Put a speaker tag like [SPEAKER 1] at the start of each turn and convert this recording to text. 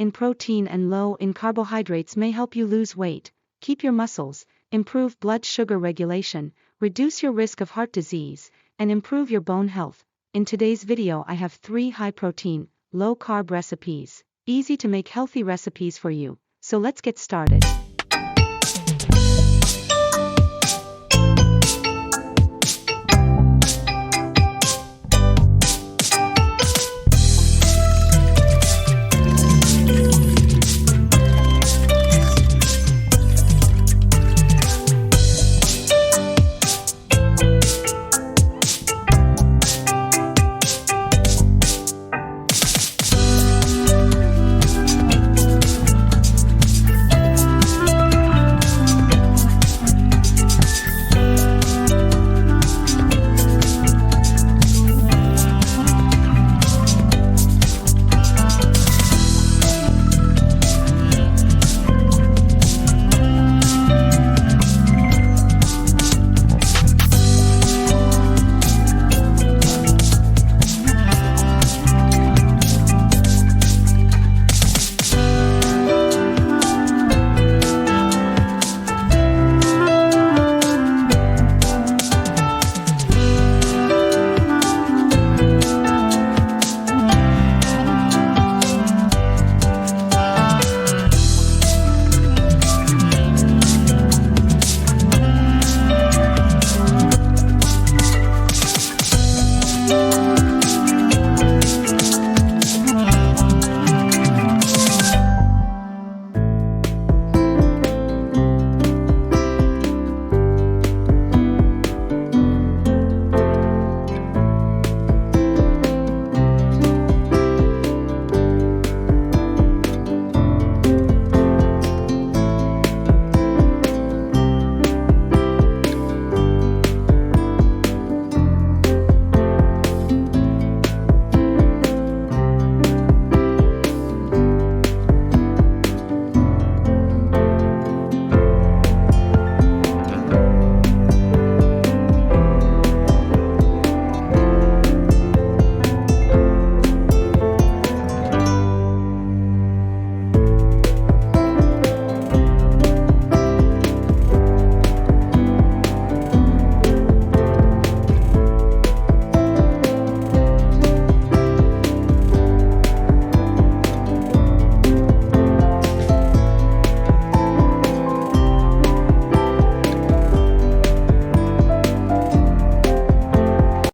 [SPEAKER 1] in protein and low in carbohydrates may help you lose weight, keep your muscles, improve blood sugar regulation, reduce your risk of heart disease, and improve your bone health. In today's video I have 3 high-protein, low-carb recipes, easy to make healthy recipes for you, so let's get started.